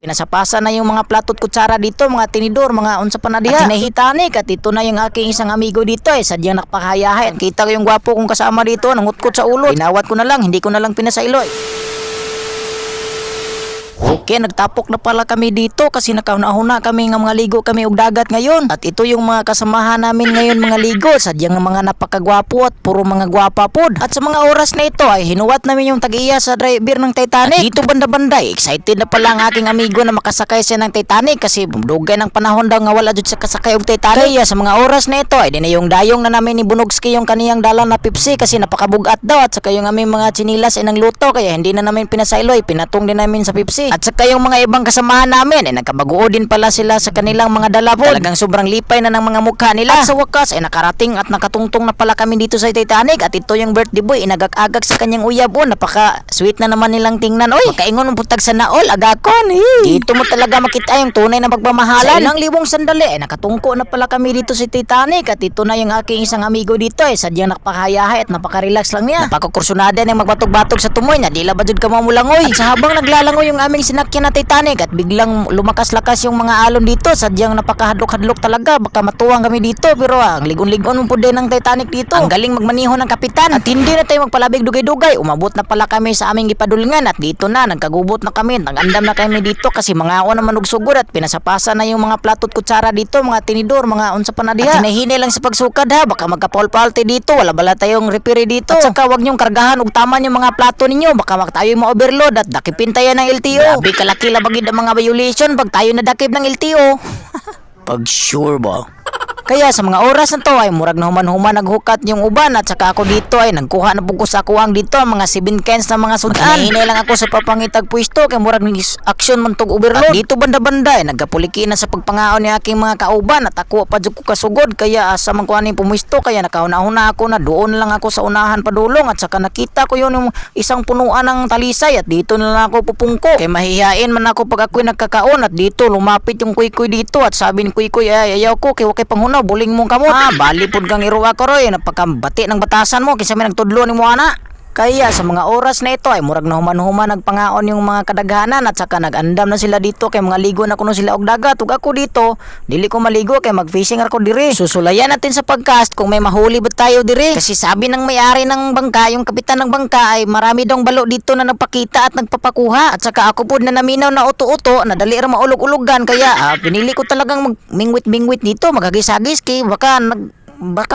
Pinasapasa na yung mga platot kutsara dito, mga tinidor, mga unsa pa na diha. At hinahitanik at ito na yung aking isang amigo dito sadyang nakpakahayahin. Kita ko yung gwapo kong kasama dito, nangutkot sa ulo. Binawat ko na lang, hindi ko na lang pinasailoy. Okay, nagtapok na pala kami dito kasi nakauna-una kami nga mga ligo kami og dagat ngayon. At ito yung mga kasamahan namin ngayon mga ligo. Sadyang mga napakagwapo at puro mga gwapa pod. At sa mga oras na ito ay hinuwat namin yung tag-iya sa driver ng Titanic. At dito banda-banda, excited na pala ang aking amigo na makasakay siya ng Titanic kasi dugay ng panahon daw nga wala jud sa kasakay og Titanic. Kaya sa mga oras na ito ay di na yung dayong na namin ni Bunogski yung kaniyang dalan na Pepsi kasi napakabugat daw. At saka yung aming mga chinilas ay nang luto kaya hindi na namin pinasailoy, pinatong din namin sa Pepsi. At saka yung mga ibang kasamahan namin ay nagkabaguo din pala sila sa kanilang mga dala po. Talagang sobrang lipay na ng mga mukha nila. At sa wakas ay nakarating at nakatungtong na pala kami dito sa Titanic. At ito yung birthday boy, inagak-agak sa kanyang uyab. Napaka sweet na naman nilang tingnan. Oy, makaingon mo putag sa naol, agakon. Dito mo talaga makita yung tunay na pagmamahalan. Sa ilang libong sandali ay nakatungko na pala kami dito sa Titanic. At ito na yung aking isang amigo dito sadyang napakahayahay at napaka-relax lang niya. Napakakursunada na yung magbatog-batog sa tumoy na dila ba jud ka mamulangoy. At sa habang naglalangoy yung aming sinakyan na Titanic at biglang lumakas-lakas yung mga alon dito, sadyang napakahadlok-hadlok talaga, baka matuwang kami dito. Pero ang ligon-ligon mo po din ng Titanic dito. Ang galing magmaniho ng kapitan. At hindi na tayo magpalabig dugay-dugay, umabot na pala kami sa aming gipadulngan. At dito na, nagkagubot na kami, nag-andam na kami dito kasi mga ako naman og sugod. At pinasapasa na yung mga platot kutsara dito, mga tinidor, mga unsa pa na diha. At hinahini lang sa pagsukad ha, baka magka-paul-palte dito, wala bala tayong repere dito. At saka wag nyong kargahan og taman yung mga plato ninyo, baka tayo ma-overload at dakipin tayo ng LTO. Grabe kalaki labagid ang mga violation pag tayo nadakip ng LTO. Pag sure ba? Kaya sa mga oras na to ay murag na human-human naghukat yung uban. At saka ako dito ay nagkuha na po ko sa kuwang dito mga 7 cans na mga sudan. Hinahinay lang ako sa papangitag pwesto kay murag ng action man tog overload. At dito banda-banda ay nagkapuliki na sa pagpangaon ni aking mga kauban. At ako pa jud ko kasugod kaya asa man ko ani pumwesto kaya nakauna-una ako na doon lang ako sa unahan padulong. At saka nakita ko yung isang punuan ng talisay at dito na lang ako pupungko. Kay mahihain man ako pag ako'y nagkakaon. At dito lumapit yung kuy-kuy dito at sabi ni kuy-kuy ay ayaw ko kay wakay panghuna buling mong kamot. Bali pod kang iruwa ko roy, napakabati ng batasan mo kinsa may nagtudlo ni mo ana. Kaya sa mga oras na ito ay murag na human-human nagpangaon yung mga kadaghanan at saka nag-andam na sila dito kay mga ligo na kuno sila og dagat. Ug ako dito, dili ko maligo kay mag-fishing ako diri. Susulayan natin sa pagcast kung may mahuli ba tayo diri. Kasi sabi ng may-ari ng bangka, yung kapitan ng bangka ay marami dong balo dito na nagpakita at nagpapakuha. At saka ako po na naminaw na uto-uto, na dali ra maulog-ulogan kaya pinili ko talagang mingwit-mingwit dito, maghagis-hagis kay baka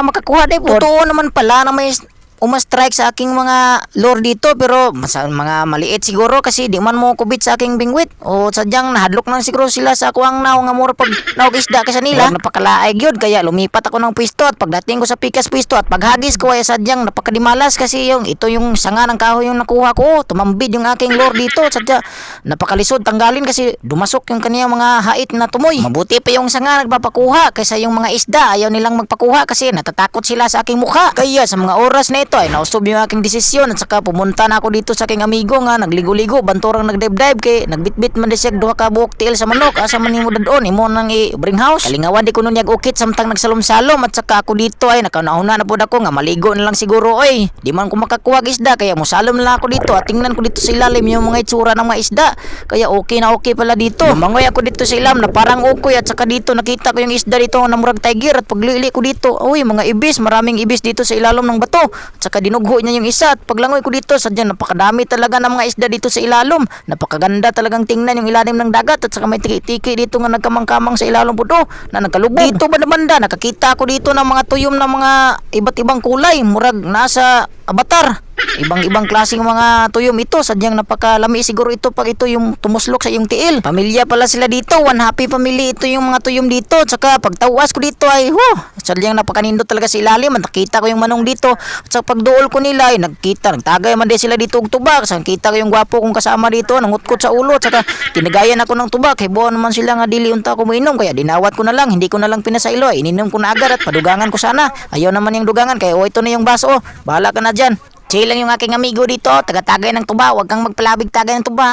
makakuha day po. Totoo naman pala na may umastrike sa aking mga lure dito pero mga maliit siguro kasi di man mo kubit sa aking bingwit o sadyang nahadlok nang siguro sila sa akuang naw nga mura pag naog isda kasi nila napakalaay gyud kaya lumipat ako ng pwesto at pagdating ko sa pikas pwesto at paghagis ko ay sadyang napakadimalas kasi ito yung sanga ng kahoy yung nakuha ko tumambid yung aking lure dito sadya napakalisod tanggalin kasi dumasok yung kaniyang mga hait na tumoy. Mabuti pa yung sanga nagpapakuha kaysa yung mga isda ayaw nilang magpakuha kasi natatakot sila sa aking mukha. Kaya sa mga oras na ito ay nausob yung aking desisyon at saka pumunta na ako dito sa aking amigo nga nagligo-ligo banturang nagdive-dive kay nagbitbit man di siya duha ka buok tiil sa manok asa man nimo dadon imo nang i-bring house kalingawan di kuno niyag ukit samtang nagsalom-salom at saka ako dito ay nakauna na pud ako nga maligo na lang siguro oy di man ko makakuha isda kaya mosalom na lang ako dito at tingnan ko dito sa ilalim yung mga itsura ng mga isda kaya okay na okay pala dito mangoy ako dito sa ilam na parang ukoy at saka dito nakita ko yung isda dito na murag tiger at paglili ko dito oy mga ibis maraming ibis dito sa ilalim ng bato at saka dinugho niya yung isa at paglangoy ko dito sadya napakadami talaga ng mga isda dito sa ilalom napakaganda talagang tingnan yung ilalim ng dagat at saka may tiki-tiki dito nga nagkamang-kamang sa ilalom po na nagkalubog dito banda-banda nakakita ako dito ng mga tuyom na mga iba't ibang kulay murag nasa Avatar ibang klaseng mga tuyom ito sadyang napakalami siguro ito pag ito yung tumuslok sa iyong tiil pamilya pala sila dito one happy family ito yung mga tuyom dito at saka pagtawas ko dito ay sadyang napakanindot talaga sa ilalim nakita ko yung manong dito at saka pagduol ko nila ay nagtagay man din sila dito og tubak saka kita ko yung gwapo kong kasama dito nangutkot sa ulo at saka tinagayan ako ng tubak kay buwan naman sila nga dili unta ko moinom kaya dinawat ko na lang hindi ko na lang pinasailoy ininom ko na agad at padugangan ko sana ayaw naman yung dugangan kaya ito na yung baso bahala ka na dyan. Chill lang yung aking amigo dito, taga-tagay ng tuba, huwag kang magpalabig tagay ng tuba.